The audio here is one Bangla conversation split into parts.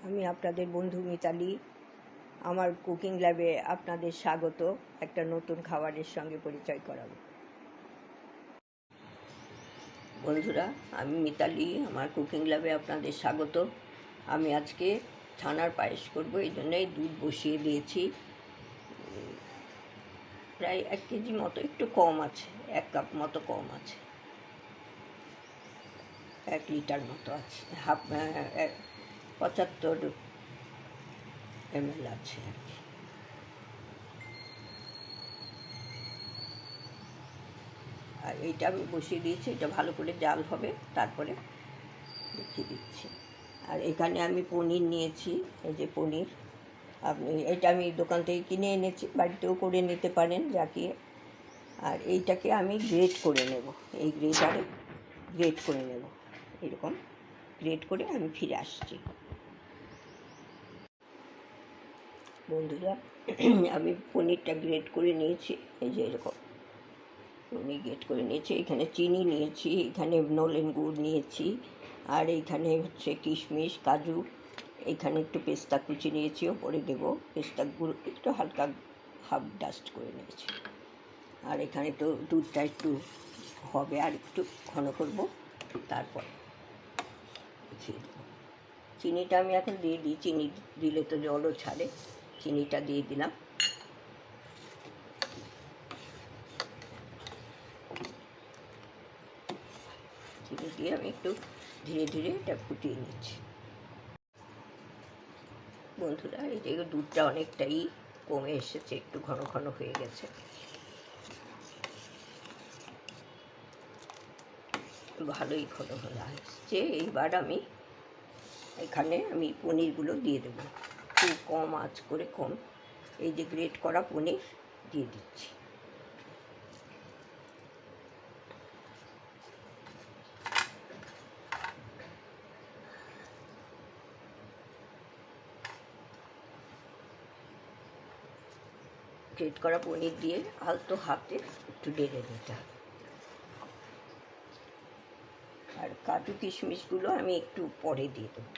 আমি আপনাদের বন্ধু মিতালি। আমার কুকিং ল্যাবে আপনাদের স্বাগত। একটা নতুন খাবারের সঙ্গে পরিচয় করাবো। বন্ধুরা, আমি মিতালি, আমার কুকিং ল্যাবে আপনাদের স্বাগত। আমি আজকে ছানার পায়েস করব, এই জন্যই দুধ বসিয়ে দিয়েছি। প্রায় 1 কেজি মতো, একটু কম আছে, 1 কাপ মতো কম আছে, 1 লিটার মতো আছে, 75 ml আছে আর কি। আর এইটা আমি বসিয়ে দিয়েছি, এটা ভালো করে জাল হবে, তারপরে দেখিয়ে দিচ্ছি। আর এখানে আমি পনির নিয়েছি, এই যে পনির। এটা আমি দোকান থেকে কিনে এনেছি, বাড়িতেও করে নিতে পারেন যাকে। আর এইটাকে আমি গ্রেট করে নেব, এই গ্রেটারে গ্রেট করে নেব, এরকম গ্রেট করে আমি ফিরে আসছি। বন্ধুরা, আমি পনিরটা গ্রেট করে নিয়েছি, এই যে এরকম পনির গ্রেট করে নিয়েছি। এখানে চিনি নিয়েছি, এখানে নলেন গুড় নিয়েছি, আর এইখানে হচ্ছে কিশমিশ, কাজু, এইখানে একটু পেস্তা কুচি নিয়েছি, ওপরে দেবো। পেস্তা গুঁড়ো একটু হালকা হাফ ডাস্ট করে নিয়েছি। আর এখানে তো দুধটা একটু হবে, আর একটু ঘন করব, তারপর চিনিটা আমি এখন দিয়ে দিই। চিনি দিলে তো জলও ছাড়ে, চিনিটা দিয়ে দিলাম। চিনি দিয়ে আমি একটু ধীরে ধীরে এটা ফুটিয়ে নিচ্ছি। বন্ধুরা, এই যে দুধটা অনেকটাই কমে এসেছে, একটু ঘন ঘন হয়ে গেছে, ভালোই ঘন ঘন আসছে। এইবার এখানে আমি পনিরগুলো দিয়ে দেবো, খুব কম আঁচ করে, এই যে গ্রেট করা পনির দিয়ে দিচ্ছি। গ্রেট করা পনির দিয়ে আলতো হাতে একটু ডেলে দিতে হবে। আর কাজু কিশমিশগুলো আমি একটু পরে দিয়ে দেবো।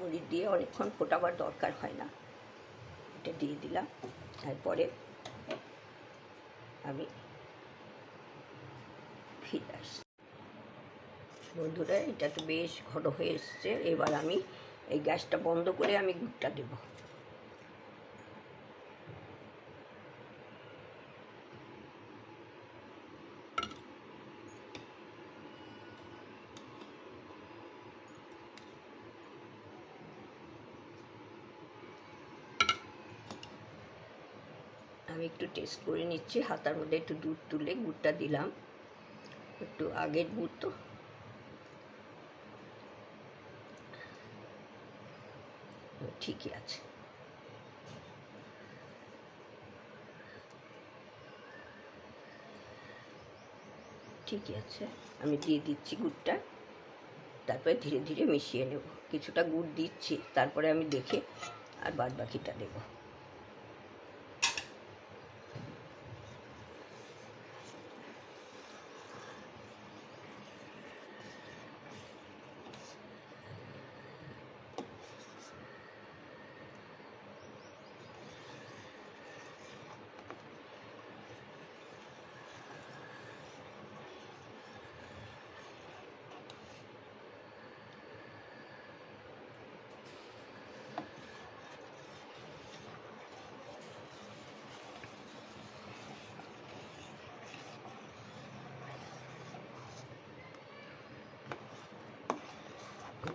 পনির দিয়ে অনেকক্ষণ ফোটাবার দরকার হয় না, এটা দিয়ে দিলাম। তারপরে আমি ফিরে আসছি। বন্ধুরা, এটা তো বেশ ঘন হয়ে এসছে। এবার আমি এই গ্যাসটা বন্ধ করে আমি গুড়টা দেব। আমি একটু টেস্ট করে নিচ্ছি, হাতার মধ্যে একটু দুধ তুলে গুড়টা দিলাম, একটু আগের গুড় তো, ঠিকই আছে। ঠিকই আছে, আমি দিয়ে দিচ্ছি গুড়টা, তারপরে ধীরে ধীরে মিশিয়ে নেব। কিছুটা গুড় দিচ্ছি, তারপরে আমি দেখে আর বাদ বাকিটা দেবো।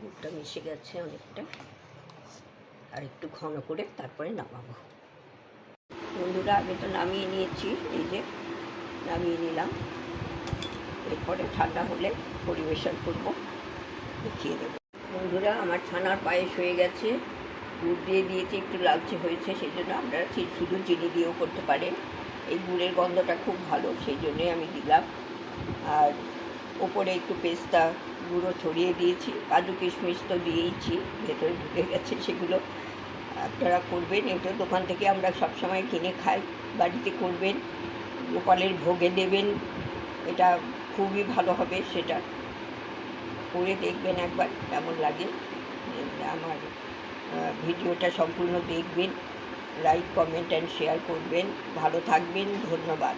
গুড়টা মিশে গেছে অনেকটা, আর একটু ঘন করে তারপরে নামাবো। বন্ধুরা, আগে তো নামিয়ে নিয়েছি, এই যে নামিয়ে নিলাম। এরপরে ঠান্ডা হলে পরিবেশন করব, দেখিয়ে দেবো। বন্ধুরা, আমার ছানার পায়েস হয়ে গেছে। গুড় দিয়ে দিয়েছি, একটু লালচে হয়েছে, সেই জন্য আপনারা শুধু চিনি দিয়েও করতে পারেন। এই গুড়ের গন্ধটা খুব ভালো, সেই জন্যই আমি দিলাম। আর ওপরে একটু পেস্তা গুঁড়ো ছড়িয়ে দিয়েছি, কাজু কিশমিশ তো দিয়েইছি, ভেতরে ঢুকে গেছে সেগুলো। আপনারা করবেন, এটা দোকান থেকে আমরা সবসময় কিনে খাই, বাড়িতে করবেন, গোপালের ভোগে দেবেন, এটা খুবই ভালো হবে। সেটা করে দেখবেন একবার কেমন লাগে। আমার ভিডিওটা সম্পূর্ণ দেখবেন, লাইক কমেন্ট অ্যান্ড শেয়ার করবেন। ভালো থাকবেন, ধন্যবাদ।